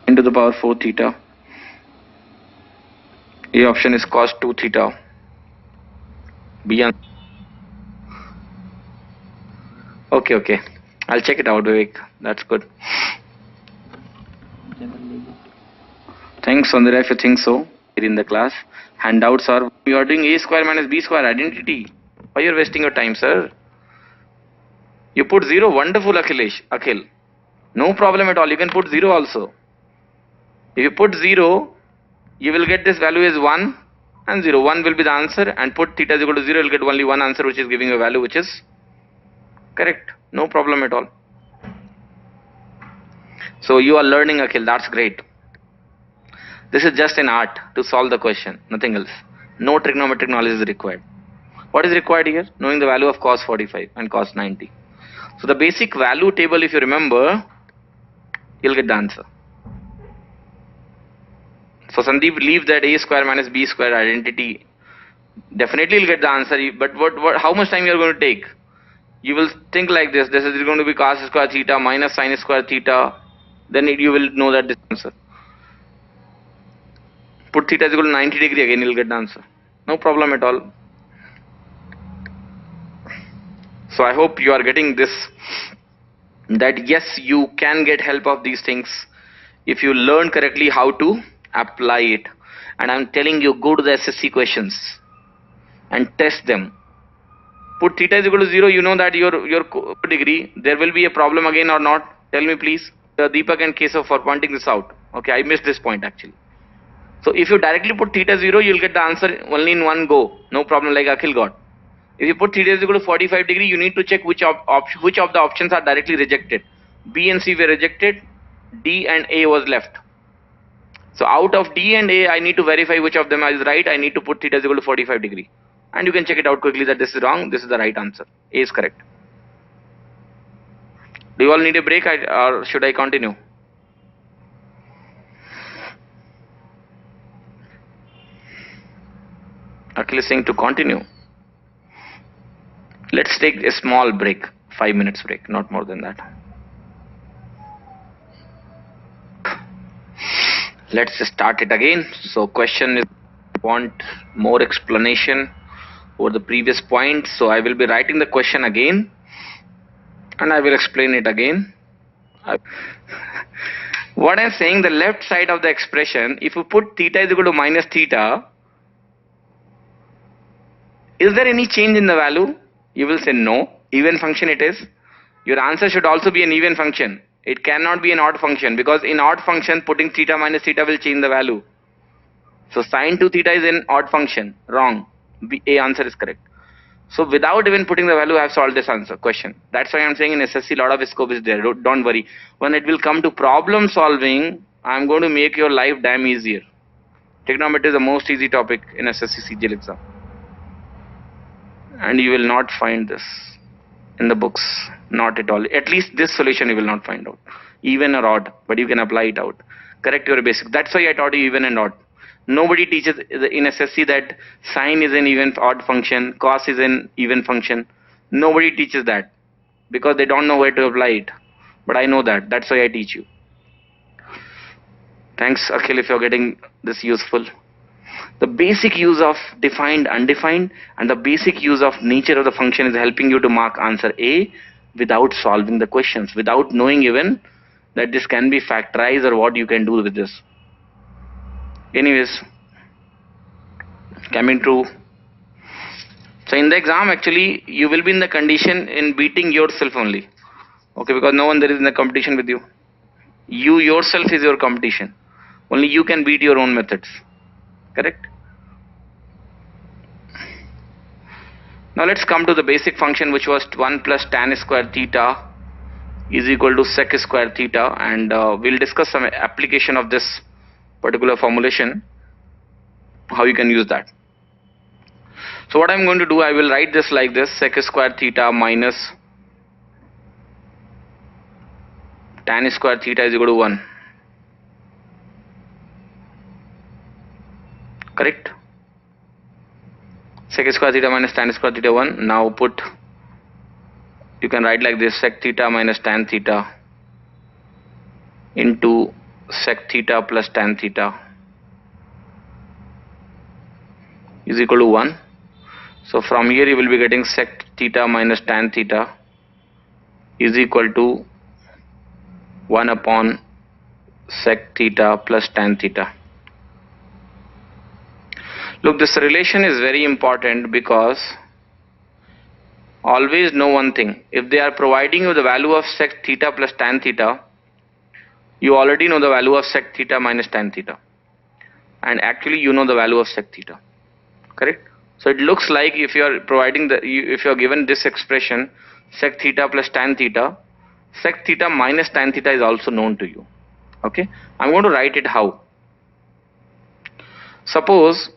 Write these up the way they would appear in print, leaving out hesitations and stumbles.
into the power 4 theta. A option is cos 2 theta. B answer. Okay. I'll check it out, Vivek. That's good. Thanks, Sandhya, if you think so. In the class, handouts are you are doing a square minus b square identity. Why you're wasting your time, sir? You put 0. Wonderful, Akhilesh. Akhil. No problem at all. You can put 0 also. If you put 0, you will get this value as 1 and 0. 1 will be the answer, and put theta is equal to 0, you'll get only one answer, which is giving a value which is correct. No problem at all. So you are learning, Akhil. That's great. This is just an art to solve the question, nothing else. No trigonometric knowledge is required. What is required here? Knowing the value of cos 45 and cos 90. So the basic value table, if you remember, you'll get the answer. So Sandeep, leave that a square minus b square identity. Definitely you'll get the answer. But how much time you are going to take? You will think like this. This is going to be cos square theta minus sin square theta. Then you will know that this answer. Put theta is equal to 90 degree, again you'll get the answer. No problem at all. So I hope you are getting this, that yes, you can get help of these things if you learn correctly how to apply it. And I'm telling you, go to the SSC questions and test them. Put theta is equal to 0, you know that your degree. There will be a problem again or not? Tell me please. Deepak and Keshav for pointing this out. Okay, I missed this point actually. So if you directly put theta 0, you'll get the answer only in one go. No problem, like Akhil got. If you put theta is equal to 45 degree, you need to check which of the options are directly rejected. B and C were rejected. D and A was left. So out of D and A, I need to verify which of them is right. I need to put theta is equal to 45 degree. And you can check it out quickly that this is wrong, this is the right answer. A is correct. Do you all need a break or should I continue? Akhil is saying to continue. Let's take a small break, 5 minutes break, not more than that. Let's start it again. So question is, want more explanation over the previous point. So I will be writing the question again and I will explain it again. What I'm saying, the left side of the expression, if you put theta is equal to minus theta, is there any change in the value? You will say no, even function it is. Your answer should also be an even function. It cannot be an odd function, because in odd function putting theta minus theta will change the value. So sin 2 theta is an odd function. Wrong. A answer is correct. So without even putting the value, I have solved this answer question. That's why I'm saying in SSC a lot of scope is there. Don't worry. When it will come to problem solving, I'm going to make your life damn easier. Trigonometry is the most easy topic in SSC CGL exam. And you will not find this in the books. Not at all. At least this solution you will not find out. Even or odd, but you can apply it out. Correct your basic. That's why I taught you even and odd. Nobody teaches in SSC that sine is an even odd function, cos is an even function. Nobody teaches that because they don't know where to apply it. But I know that. That's why I teach you. Thanks, Akhil, if you're getting this useful. The basic use of defined, undefined, and the basic use of nature of the function is helping you to mark answer A without solving the questions, without knowing even that this can be factorized or what you can do with this. Anyways, coming to, so in the exam actually you will be in the condition in beating yourself only. Okay, because no one there is in the competition with you. You yourself is your competition. Only you can beat your own methods. Correct? Now let's come to the basic function, which was 1 plus tan square theta is equal to sec square theta, and we'll discuss some application of this particular formulation, how you can use that. So what I'm going to do, I will write this like this: sec square theta minus tan square theta is equal to 1. Correct? Sec square theta minus tan square theta 1. Now put, you can write like this: sec theta minus tan theta into sec theta plus tan theta is equal to 1. So from here you will be getting sec theta minus tan theta is equal to 1 upon sec theta plus tan theta. Look, this relation is very important because always know one thing. If they are providing you the value of sec theta plus tan theta, you already know the value of sec theta minus tan theta. And actually you know the value of sec theta. Correct? So it looks like if you are providing if you are given this expression sec theta plus tan theta, sec theta minus tan theta is also known to you. Okay? I'm going to write it how. Suppose,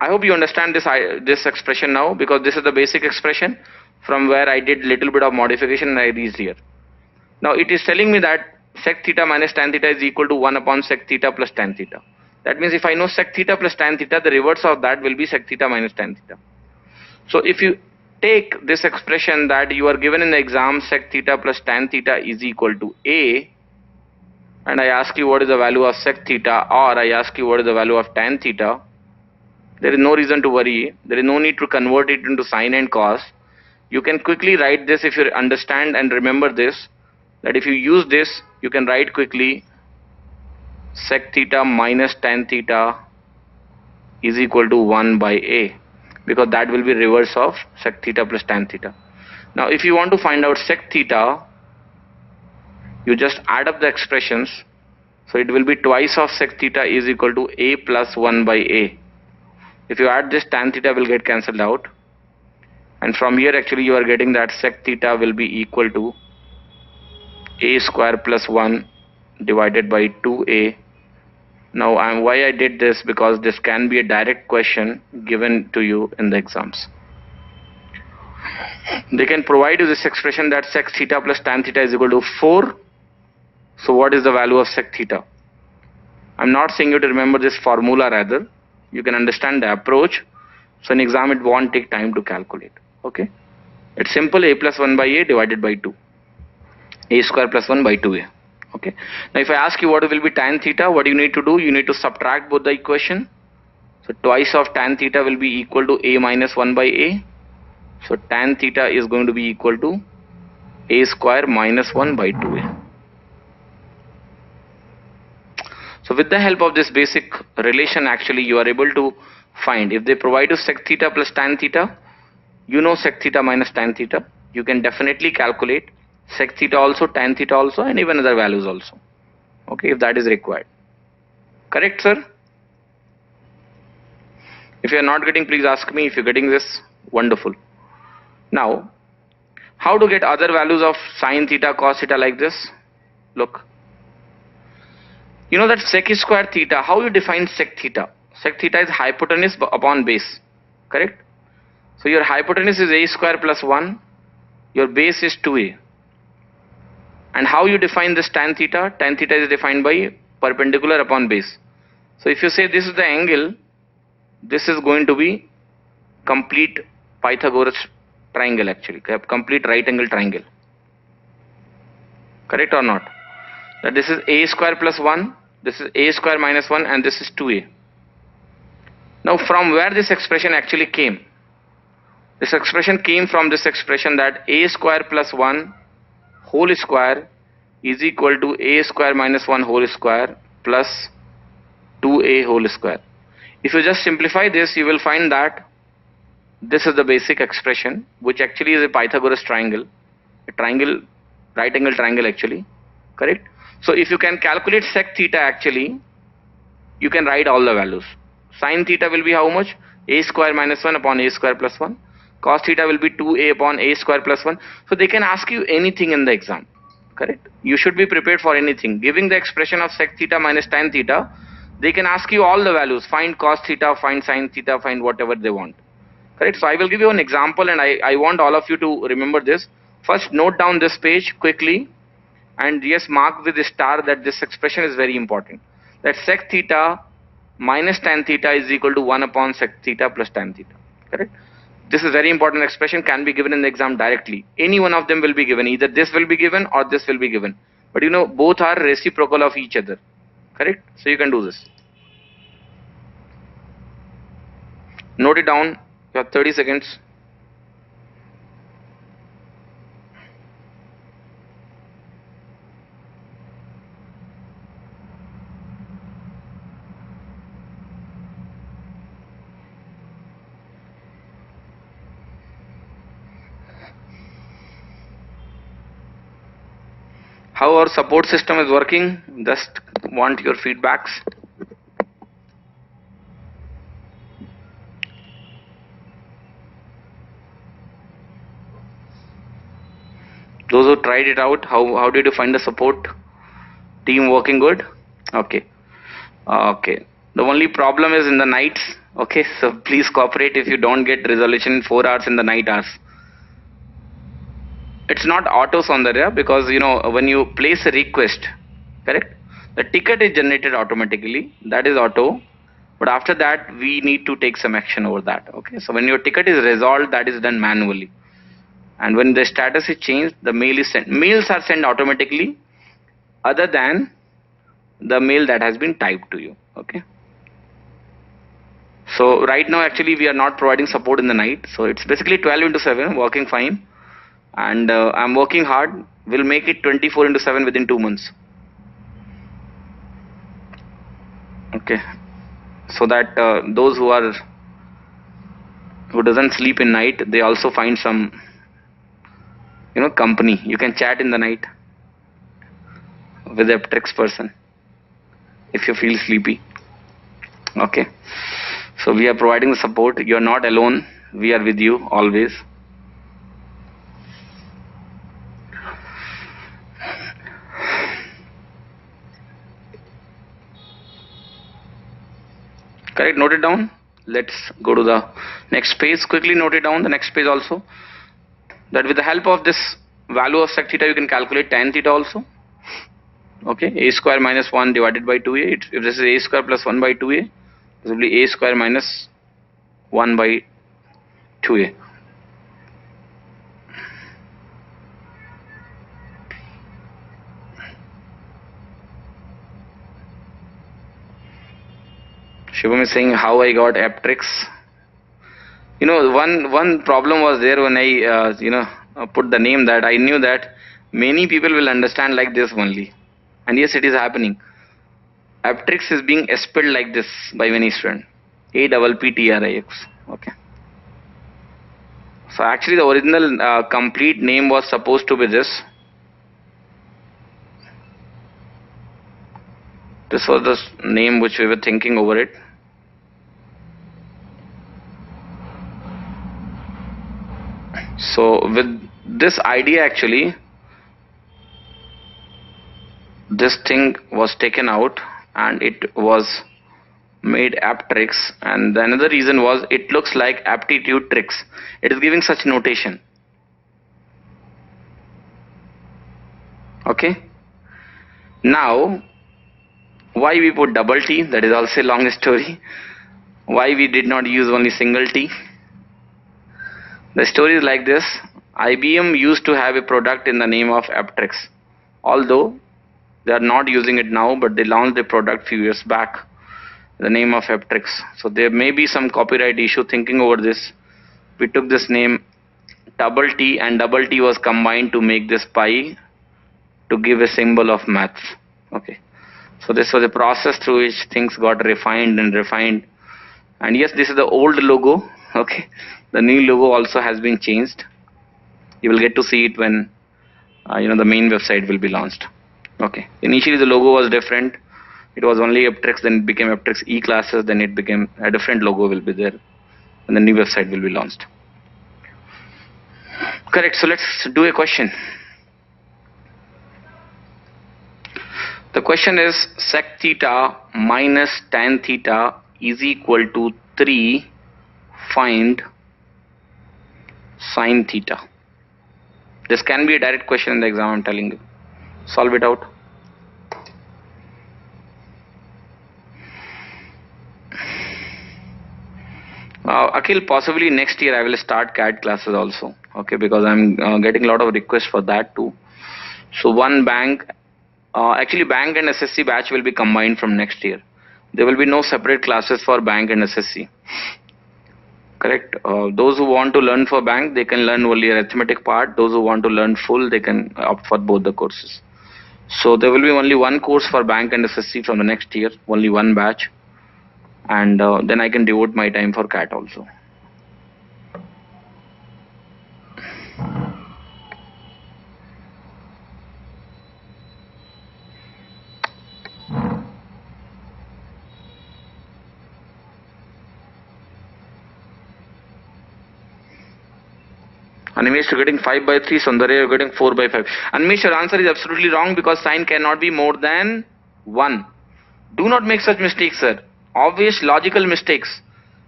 I hope you understand this expression now, because this is the basic expression from where I did little bit of modification and I reached here. Now it is telling me that sec theta minus tan theta is equal to 1 upon sec theta plus tan theta. That means if I know sec theta plus tan theta, the reverse of that will be sec theta minus tan theta. So if you take this expression that you are given in the exam sec theta plus tan theta is equal to A, and I ask you what is the value of sec theta, or I ask you what is the value of tan theta, there is no reason to worry. There is no need to convert it into sine and cos. You can quickly write this if you understand and remember this, that if you use this, you can write quickly sec theta minus tan theta is equal to 1 by A, because that will be reverse of sec theta plus tan theta. Now if you want to find out sec theta, you just add up the expressions. So it will be twice of sec theta is equal to A plus 1 by A. If you add this, tan theta will get cancelled out, and from here actually you are getting that sec theta will be equal to A square plus 1 divided by 2A. Now why I did this, because this can be a direct question given to you in the exams. They can provide you this expression that sec theta plus tan theta is equal to 4. So what is the value of sec theta? I'm not saying you to remember this formula, rather you can understand the approach. So in exam it won't take time to calculate. Okay, it's simple. A plus 1 by A divided by 2, A square plus 1 by 2A. Okay, now if I ask you what will be tan theta, what you need to do, you need to subtract both the equation. So twice of tan theta will be equal to A minus 1 by A. So tan theta is going to be equal to A square minus 1 by 2A. So with the help of this basic relation, actually you are able to find, if they provide you sec theta plus tan theta, you know sec theta minus tan theta, you can definitely calculate sec theta also, tan theta also, and even other values also. Okay, if that is required. Correct, sir? If you are not getting, please ask me. If you are getting this, wonderful. Now, how to get other values of sine theta, cos theta like this? Look. You know that sec square theta, how you define sec theta? Sec theta is hypotenuse upon base, correct? So your hypotenuse is A square plus 1, your base is 2A. And how you define this tan theta? Tan theta is defined by perpendicular upon base. So if you say this is the angle, this is going to be complete Pythagoras triangle, actually, complete right angle triangle. Correct or not? That this is A square plus 1, this is A square minus 1, and this is 2A. Now from where this expression actually came? This expression came from this expression that A square plus 1 whole square is equal to A square minus 1 whole square plus 2A whole square. If you just simplify this, you will find that this is the basic expression, which actually is a Pythagoras triangle, a triangle, right angle triangle actually, correct? So if you can calculate sec theta, actually you can write all the values. Sin theta will be how much? A square minus 1 upon A square plus 1. Cos theta will be 2A upon A square plus 1. So they can ask you anything in the exam, correct? You should be prepared for anything. Giving the expression of sec theta minus tan theta, they can ask you all the values. Find cos theta, find sin theta, find whatever they want, correct? So I will give you an example, and I want all of you to remember this. First note down this page quickly, and yes, mark with a star that this expression is very important. That sec theta minus tan theta is equal to 1 upon sec theta plus tan theta, correct? This is very important expression, can be given in the exam directly. Any one of them will be given. Either this will be given or this will be given. But you know, both are reciprocal of each other. correct? So you can do this. Note it down. You have 30 seconds. How our support system is working? Just want your feedbacks. Those who tried it out, how did you find the support team working good? Okay. Okay. The only problem is in the nights. Okay, so please cooperate if you don't get resolution in 4 hours in the night hours. It's not auto Soundarya, because when you place a request, correct, the ticket is generated automatically. That is auto. But after that, we need to take some action over that. Okay, so when your ticket is resolved, that is done manually. And when the status is changed, the mail is sent. Mails are sent automatically, other than the mail that has been typed to you. Okay. So right now, actually, we are not providing support in the night. So it's basically 12 into 7, working fine. And I'm working hard. We'll make it 24 into 7 within 2 months. Okay. So that those who doesn't sleep in night, they also find some company. You can chat in the night with a tricks person if you feel sleepy. Okay, so we are providing the support. You are not alone. We are with you always. Correct, note it down. Let's go to the next page. Quickly note it down, the next page also. That with the help of this value of sec theta, you can calculate tan theta also. Okay, a square minus 1 divided by 2a. If this is a square plus 1 by 2a, this will be a square minus 1 by 2a. Shivam is saying how I got aptrix. One problem was there when I put the name, that I knew that many people will understand like this only. And yes, it is happening. Aptrix is being spelled like this by many students. APPTRIX. Okay. So actually the original complete name was supposed to be this. This was the name which we were thinking over it. So with this idea, actually, this thing was taken out and it was made aptrix, and the another reason was it looks like aptitude tricks. It is giving such notation. Okay. Now, why we put double T? That is also a long story. Why we did not use only single T? The story is like this. IBM used to have a product in the name of aptrix. Although they are not using it now, but they launched a product few years back, the name of aptrix. So there may be some copyright issue thinking over this. We took this name double T, and double T was combined to make this pi to give a symbol of maths. Okay. So this was a process through which things got refined and refined. And yes, this is the old logo. Okay. The new logo also has been changed. You will get to see it when the main website will be launched. Okay. Initially the logo was different. It was only aptrix, then it became aptrix e-classes, then it became a different logo will be there, and the new website will be launched. Correct. So let's do a question. The question is sec theta minus tan theta is equal to 3. Find sin theta. This can be a direct question in the exam, I'm telling you. Solve it out. Akhil, possibly next year I will start CAD classes also. Okay, because I'm getting a lot of requests for that too. So one bank Actually, bank and SSC batch will be combined from next year. There will be no separate classes for bank and SSC. Correct. Those who want to learn for bank, they can learn only arithmetic part. Those who want to learn full, they can opt for both the courses. So there will be only one course for bank and SSC from the next year, only one batch, and then I can devote my time for CAT also. Animesh, you're getting 5 by 3, Sundarya, you're getting 4 by 5. Animesh, your answer is absolutely wrong because sign cannot be more than 1. Do not make such mistakes, sir. Obvious logical mistakes.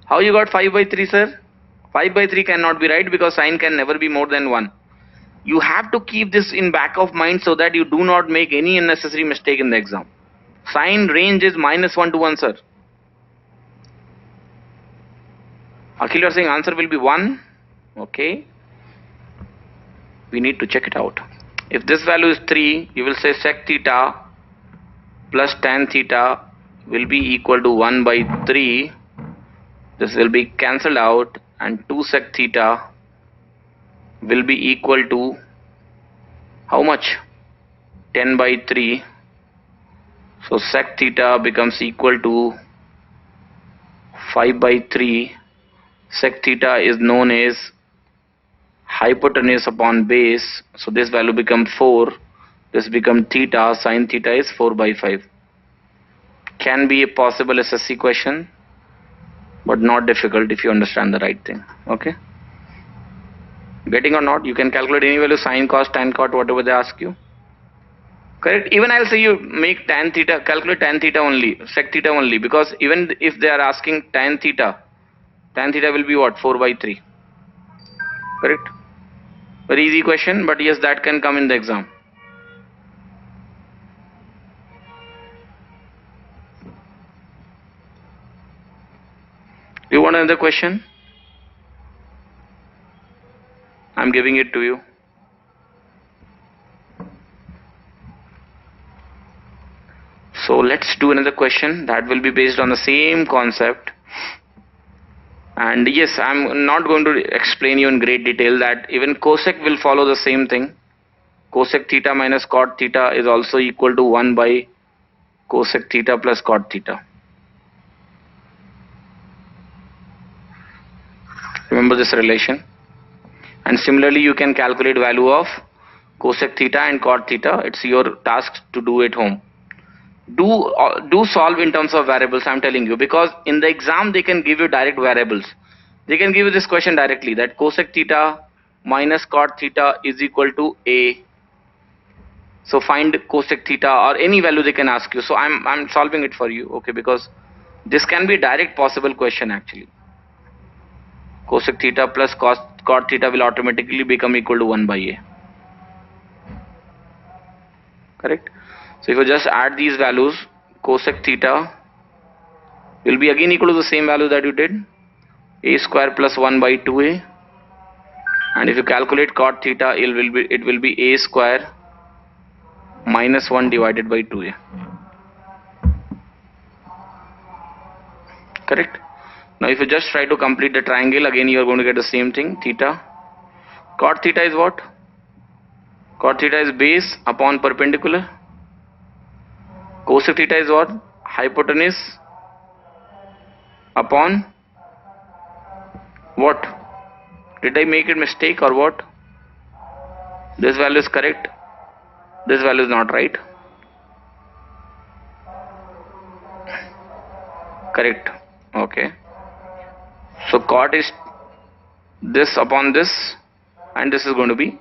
How you got 5 by 3, sir? 5 by 3 cannot be right because sign can never be more than 1. You have to keep this in back of mind so that you do not make any unnecessary mistake in the exam. Sign range is -1 to 1, sir. Akhil, you are saying answer will be 1. Okay. We need to check it out. If this value is 3, you will say sec theta plus tan theta will be equal to 1 by 3. This will be cancelled out and 2 sec theta will be equal to how much? 10 by 3. So sec theta becomes equal to 5 by 3. Sec theta is known as hypotenuse upon base, so this value becomes 4. This becomes theta. Sin theta is 4 by 5. Can be a possible SSC question, but not difficult if you understand the right thing. Okay, getting or not? You can calculate any value, sin, cos, tan, cot, whatever they ask you. Correct. Even I'll say you make tan theta, calculate tan theta only, sec theta only, because even if they are asking tan theta will be what? 4 by 3. Correct. Very easy question, but yes, that can come in the exam. Do you want another question? I'm giving it to you. So let's do another question that will be based on the same concept. And yes, I'm not going to explain you in great detail that even cosec will follow the same thing. Cosec theta minus cot theta is also equal to 1 by cosec theta plus cot theta. Remember this relation. And similarly, you can calculate value of cosec theta and cot theta. It's your task to do at home. Do solve in terms of variables, I'm telling you, because in the exam they can give you direct variables. They can give you this question directly, that cosec theta minus cot theta is equal to a. So find cosec theta, or any value they can ask you. So I'm solving it for you, okay, because this can be a direct possible question actually. Cosec theta plus cot theta will automatically become equal to 1 by a. Correct. So if you just add these values, cosec theta will be again equal to the same value that you did, a square plus 1 by 2a, and if you calculate cot theta, it will be a square minus 1 divided by 2a. Correct. Now if you just try to complete the triangle, again you are going to get the same thing, theta. Cot theta is what? Cot theta is base upon perpendicular. Cosec theta is what? Hypotenuse upon what? Did I make a mistake or what? This value is correct. This value is not right. Correct. Okay. So cot is this upon this, and this is going to be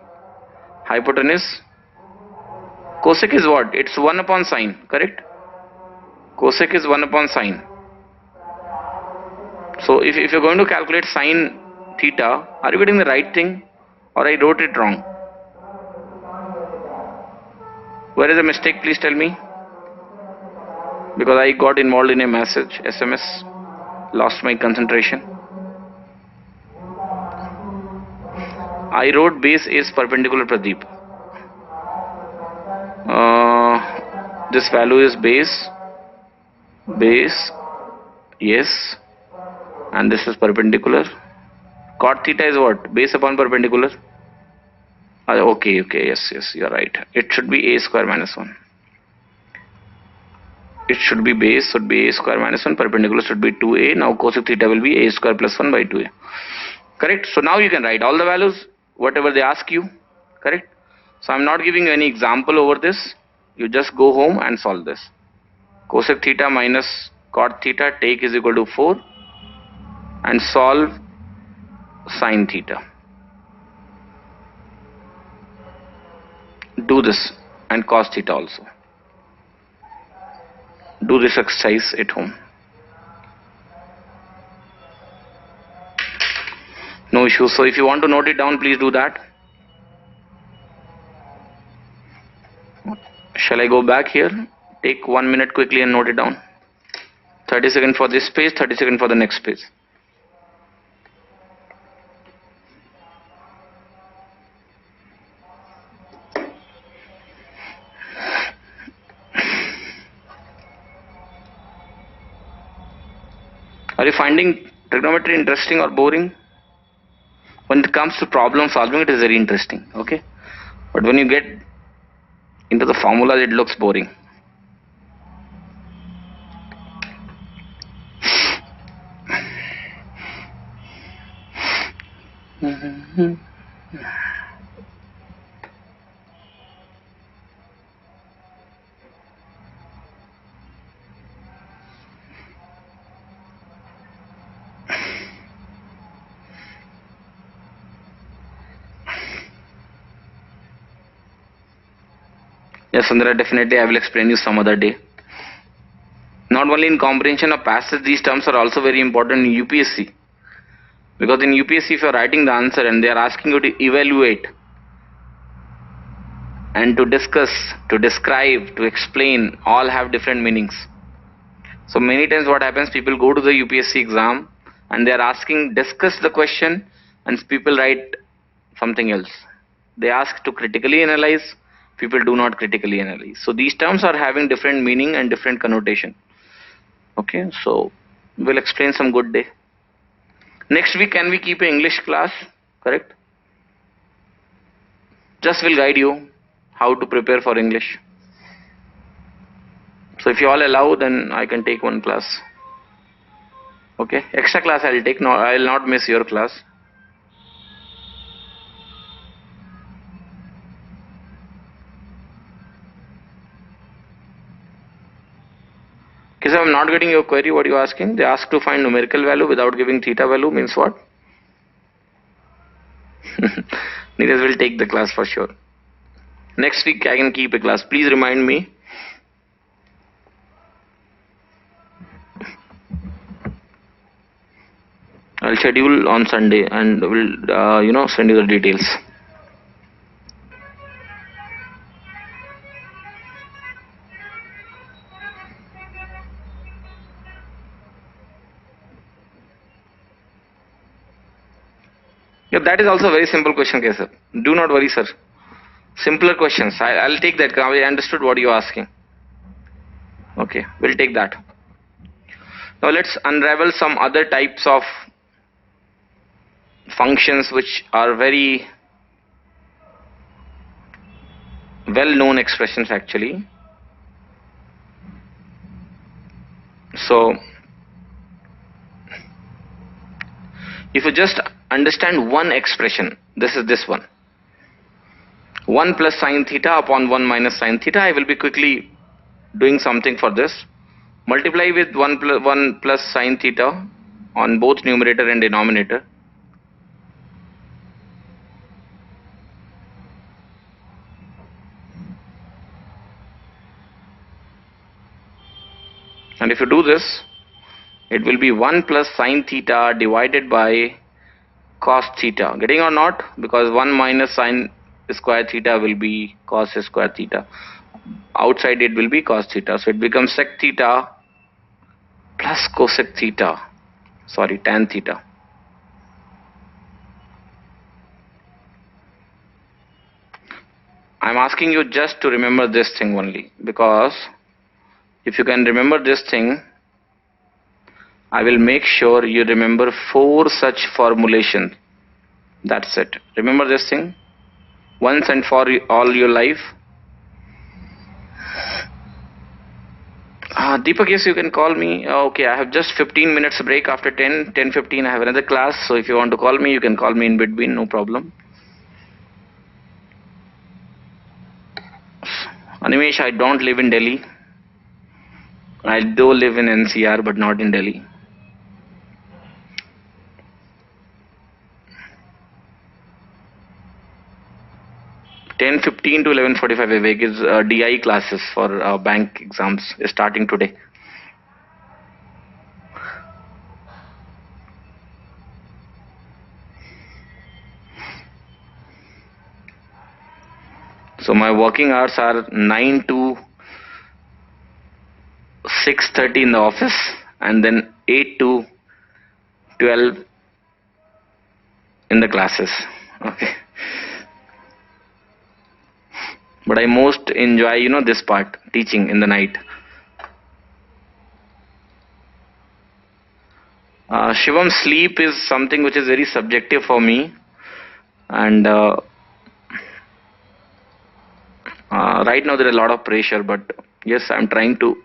hypotenuse. Cosec is what? It's 1 upon sine, correct? Cosec is 1 upon sine. So if you're going to calculate sine theta, are you getting the right thing or I wrote it wrong? Where is the mistake? Please tell me. Because I got involved in a message, SMS, lost my concentration. I wrote base is perpendicular, Pradeep. This value is base, yes, and this is perpendicular. Cot theta is what? Base upon perpendicular. Okay, yes, you're right. It should be a square minus 1. It should be base, should be a square minus 1, perpendicular should be 2a. Now cosec theta will be a square plus 1 by 2a. Correct? So now you can write all the values, whatever they ask you. Correct? So I'm not giving you any example over this. You just go home and solve this. Cosec theta minus cot theta, take is equal to 4 and solve sin theta. Do this, and cos theta also. Do this exercise at home. No issue. So if you want to note it down, please do that. Shall I go back here? Take 1 minute quickly and note it down. 30 seconds for this page, 30 seconds for the next page. Are you finding trigonometry interesting or boring? When it comes to problem solving, it is very interesting, okay? But when you get into the formulas, it looks boring. Yes, Sundara, definitely I will explain you some other day. Not only in comprehension of passage, these terms are also very important in UPSC. Because in UPSC, if you are writing the answer and they are asking you to evaluate and to discuss, to describe, to explain, all have different meanings. So many times what happens, people go to the UPSC exam and they are asking, discuss the question, and people write something else. They ask to critically analyze, people do not critically analyze. So these terms are having different meaning and different connotation. Okay, so we'll explain some good day. Next week, can we keep an English class? Correct? Just will guide you how to prepare for English. So if you all allow, then I can take one class. Okay, extra class I'll take. No, I'll not miss your class. Okay, so I'm not getting your query. What are you asking? They ask to find numerical value without giving theta value means what? Neeraj will take the class for sure. Next week I can keep a class. Please remind me. I'll schedule on Sunday and will send you the details. Yeah, that is also a very simple question, sir. Do not worry, sir. Simpler questions. I'll take that. I understood what you're asking. Okay, we'll take that. Now let's unravel some other types of functions which are very well known expressions actually. So if you just understand one expression, this is this one. 1 plus sine theta upon 1 minus sine theta. I will be quickly doing something for this. Multiply with 1 plus sine theta on both numerator and denominator. And if you do this, it will be 1 plus sine theta divided by cos theta. Getting or not? Because 1 minus sine square theta will be cos square theta. Outside it will be cos theta. So it becomes sec theta plus cosec theta. Sorry, tan theta. I'm asking you just to remember this thing only, because If you can remember this thing, I will make sure you remember 4 such formulations. That's it. Remember this thing once and for all your life. Deepak, yes, you can call me. Okay, I have just 15 minutes break after 10:15. I have another class. So if you want to call me, you can call me in between. No problem. Animesh, I don't live in Delhi. I do live in NCR, but not in Delhi. (10:15) to 11:45 awake is DI classes for bank exams starting today. So my working hours are 9 to 6:30 in the office, and then 8 to 12 in the classes. Okay. But I most enjoy, this part, teaching in the night. Shivam, sleep is something which is very subjective for me, and right now there is a lot of pressure, but yes, I'm trying to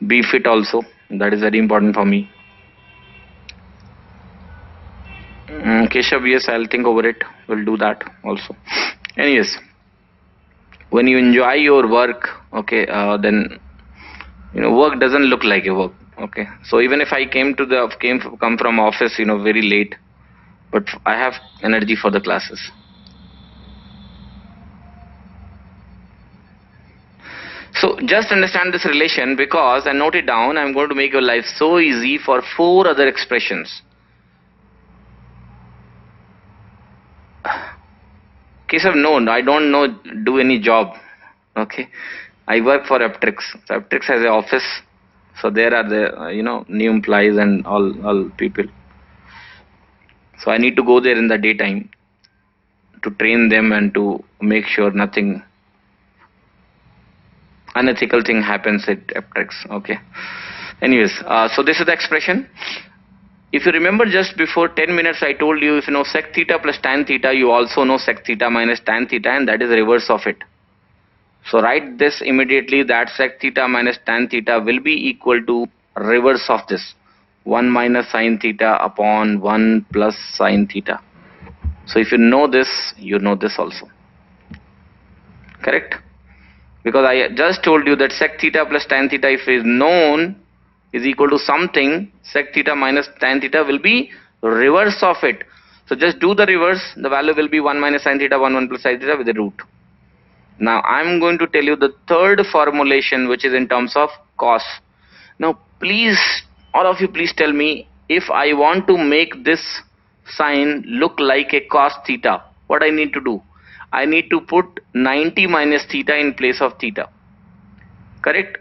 be fit also. That is very important for me. Keshav, yes, I'll think over it. We'll do that also. Anyways, when you enjoy your work, okay, then work doesn't look like a work. Okay, so even if I come from office, very late, but I have energy for the classes. So just understand this relation, because, and note it down, I'm going to make your life so easy for 4 other expressions. Kesav, no, I don't do any job. Okay, I work for Aptrix. So Aptrix has an office, so there are the new employees and all people. So I need to go there in the daytime to train them and to make sure nothing unethical thing happens at Aptrix. Okay. Anyways, so this is the expression. If you remember, just before 10 minutes I told you, if you know sec theta plus tan theta, you also know sec theta minus tan theta, and that is the reverse of it. So write this immediately, that sec theta minus tan theta will be equal to reverse of this, 1 minus sin theta upon 1 plus sin theta. So if you know this, you know this also. Correct? Because I just told you that sec theta plus tan theta, if is known, is equal to something, sec theta minus tan theta will be reverse of it. So just do the reverse, the value will be 1 minus sin theta, 1 plus sin theta with the root. Now I'm going to tell you the third formulation, which is in terms of cos. Now please, all of you, please tell me, if I want to make this sign look like a cos theta, what I need to do? I need to put 90 minus theta in place of theta. Correct?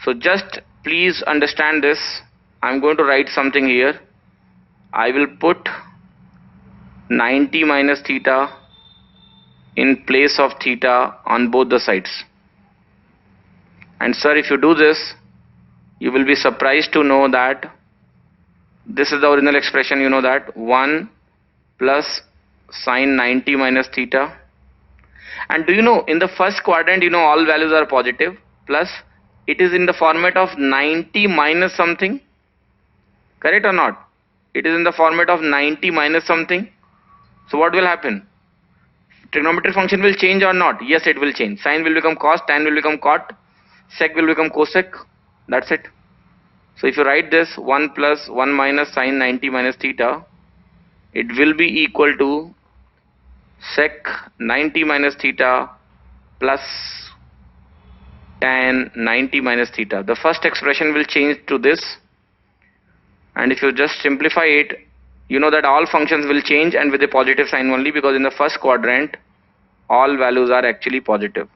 So just please understand this. I'm going to write something here. I will put 90 minus theta in place of theta on both the sides. And sir, if you do this, you will be surprised to know that this is the original expression, you know that 1 plus sine 90 minus theta. And do you know, in the first quadrant, all values are positive, plus it is in the format of 90 minus something. Correct or not? It is in the format of 90 minus something. So what will happen? Trigonometric function will change or not? Yes, it will change. Sine will become cos, tan will become cot, sec will become cosec. That's it. So if you write this 1 plus 1 minus sine 90 minus theta, it will be equal to sec 90 minus theta plus tan 90 minus theta. The first expression will change to this, and if you just simplify it, you know that all functions will change and with a positive sign only, because in the first quadrant all values are actually positive.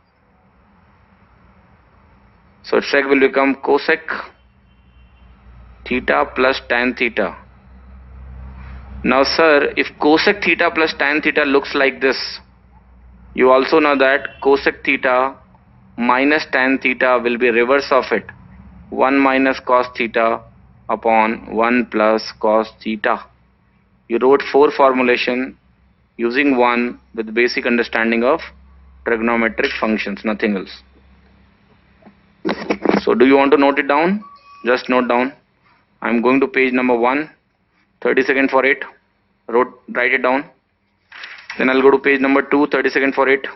So sec will become cosec theta plus tan theta. Now sir, if cosec theta plus tan theta looks like this, you also know that cosec theta minus tan theta will be reverse of it. 1 minus cos theta upon 1 plus cos theta. You wrote 4 formulation using 1 with basic understanding of trigonometric functions, nothing else. So do you want to note it down? Just note down. I'm going to page number 1, 30 seconds for it. Write it down. Then I'll go to page number 2, 30 seconds for it.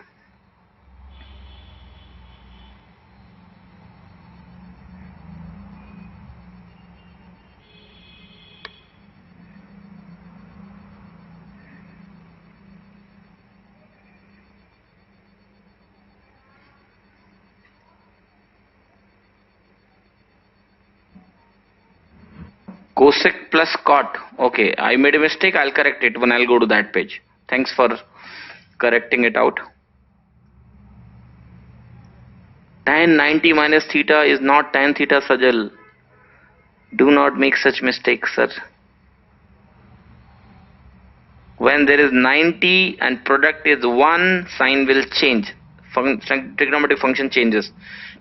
Cosec plus cot. Okay, I made a mistake. I'll correct it when I'll go to that page. Thanks for correcting it out. Tan 90 minus theta is not tan theta, Sajal. Do not make such mistakes, sir. When there is 90 and product is 1, sign will change. Trigonometric function changes.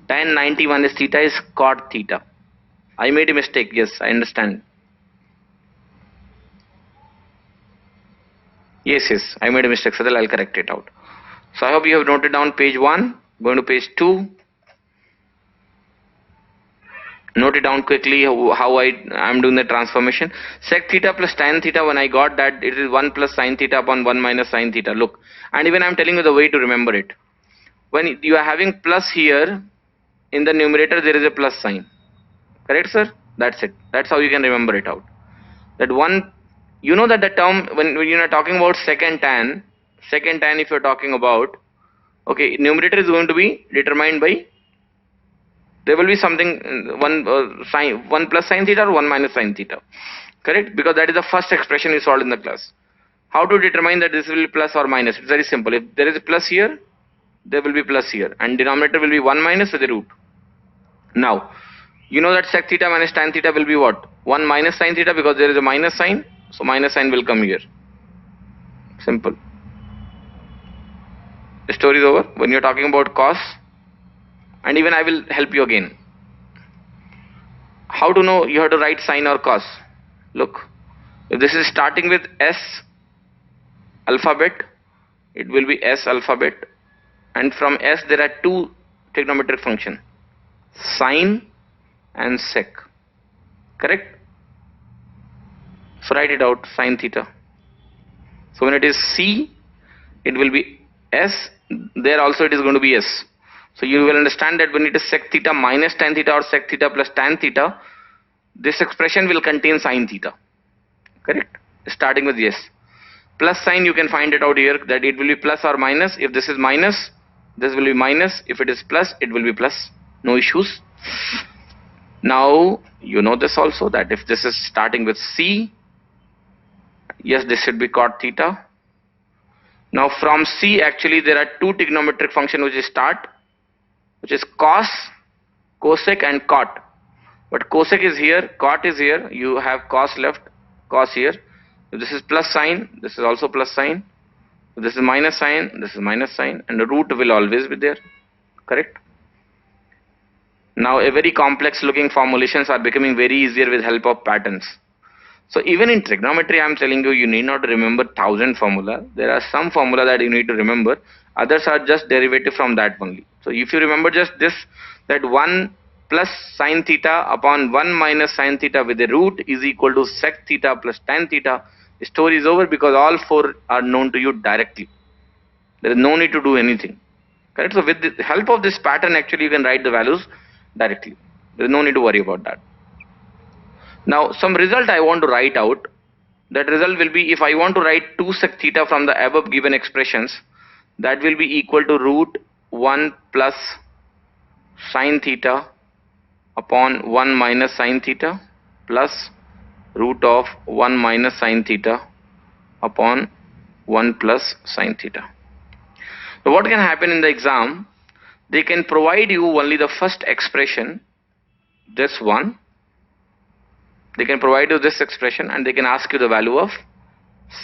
Tan 90 minus theta is cot theta. I made a mistake. Yes, I understand. Yes, I made a mistake, Sajal. I'll correct it out. So I hope you have noted down page 1. Going to page 2. Note it down quickly how I am doing the transformation. Sec theta plus tan theta, when I got that, it is 1 plus sin theta upon 1 minus sin theta. Look, and even I am telling you the way to remember it. When you are having plus here, in the numerator there is a plus sign. Correct, sir? That's it. That's how you can remember it out. That one, you know that the term, when you are talking about secant tan if you are talking about, okay, numerator is going to be determined by, there will be something, one plus sin theta or 1 minus sin theta. Correct? Because that is the first expression we solved in the class. How to determine that this will be plus or minus? It's very simple. If there is a plus here, there will be plus here, and denominator will be 1 minus with the root. Now, you know that sec theta minus tan theta will be what? 1 minus sin theta, because there is a minus sign, so minus sign will come here. Simple. The story is over. When you are talking about cos, and even I will help you again. How to know you have to write sine or cos? Look, if this is starting with S alphabet, it will be S alphabet, and from S there are 2 trigonometric functions, sine and sec. Correct? So write it out, sine theta. So when it is C, it will be S, there also it is going to be S. So you will understand that when it is sec theta minus tan theta or sec theta plus tan theta, this expression will contain sin theta. Correct? Starting with yes. Plus sign, you can find it out here that it will be plus or minus. If this is minus, this will be minus. If it is plus, it will be plus. No issues. Now you know this also, that if this is starting with C, yes, this should be cot theta. Now from C, actually there are 2 trigonometric functions which start, which is cos, cosec and cot. But cosec is here, cot is here, you have cos left, cos here. If this is plus sign, this is also plus sign. If this is minus sign, this is minus sign, and the root will always be there. Correct? Now a very complex looking formulations are becoming very easier with help of patterns. So even in trigonometry, I am telling you, you need not remember 1000 formula. There are some formula that you need to remember. Others are just derivative from that only. So if you remember just this, that 1 plus sin theta upon 1 minus sin theta with a root is equal to sec theta plus tan theta, the story is over, because all 4 are known to you directly. There is no need to do anything. Correct? So with the help of this pattern, actually you can write the values directly. There is no need to worry about that. Now some result I want to write out. That result will be, if I want to write 2 sec theta from the above given expressions, that will be equal to root 1 plus sin theta upon 1 minus sin theta plus root of 1 minus sin theta upon 1 plus sin theta. So what can happen in the exam? They can provide you only the first expression, this one. They can provide you this expression, and they can ask you the value of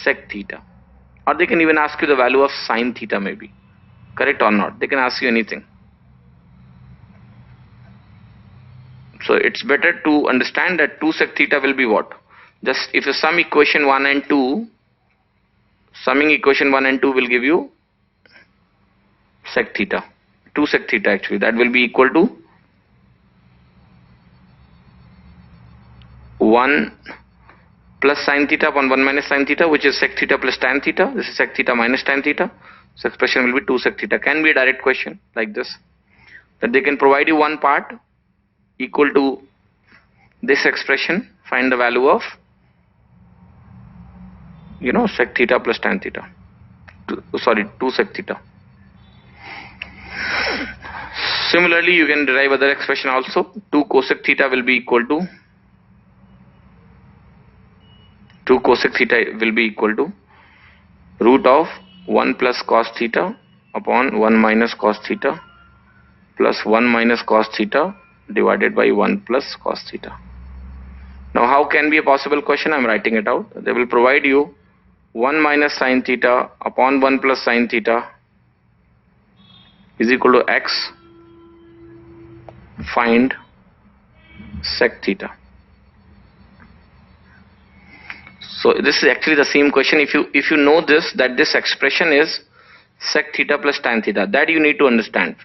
sec theta, or they can even ask you the value of sin theta, maybe. Correct or not? They can ask you anything. So it's better to understand that 2 sec theta will be what? Just if you sum equation 1 and 2, summing equation 1 and 2 will give you sec theta. 2 sec theta actually. That will be equal to 1 plus sine theta upon 1 minus sine theta, which is sec theta plus tan theta. This is sec theta minus tan theta. So expression will be 2 sec theta. Can be a direct question like this. That they can provide you one part equal to this expression. Find the value of sec theta plus tan theta. 2 sec theta. Similarly, you can derive other expression also. 2 cosec theta will be equal to 2 cosec theta will be equal to root of 1 plus cos theta upon 1 minus cos theta plus 1 minus cos theta divided by 1 plus cos theta. Now how can be a possible question? I am writing it out. They will provide you 1 minus sine theta upon 1 plus sine theta is equal to x. Find sec theta. So this is actually the same question. If you know this, that this expression is sec theta plus tan theta, that you need to understand.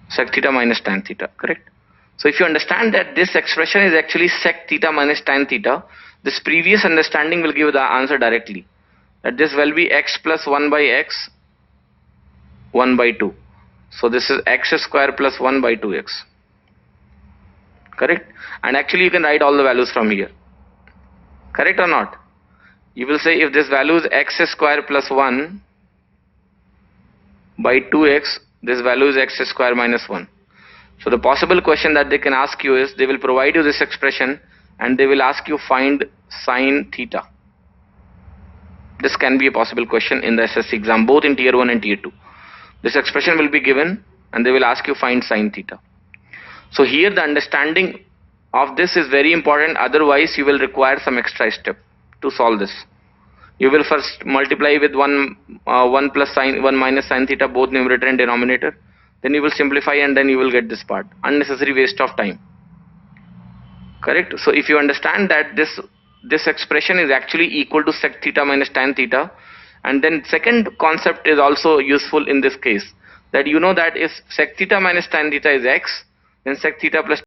Sec theta minus tan theta, correct? So if you understand that this expression is actually sec theta minus tan theta, this previous understanding will give the answer directly. That this will be x plus 1 by x 1 by 2. So this is x square plus 1 by 2x. Correct? And actually you can write all the values from here. Correct or not? You will say if this value is x square plus 1 by 2x, this value is x square minus 1. So the possible question that they can ask you is, they will provide you this expression and they will ask you find sine theta. This can be a possible question in the SSC exam, both in tier 1 and tier 2. This expression will be given and they will ask you find sine theta. So here the understanding of this is very important, otherwise you will require some extra step to solve this. You will first multiply with 1 plus sine 1 minus sine theta, both numerator and denominator. Then you will simplify and then you will get this part. Unnecessary waste of time. Correct? So if you understand that this expression is actually equal to sec theta minus tan theta, and then second concept is also useful in this case, that you know that if sec theta minus tan theta is x, then sec theta plus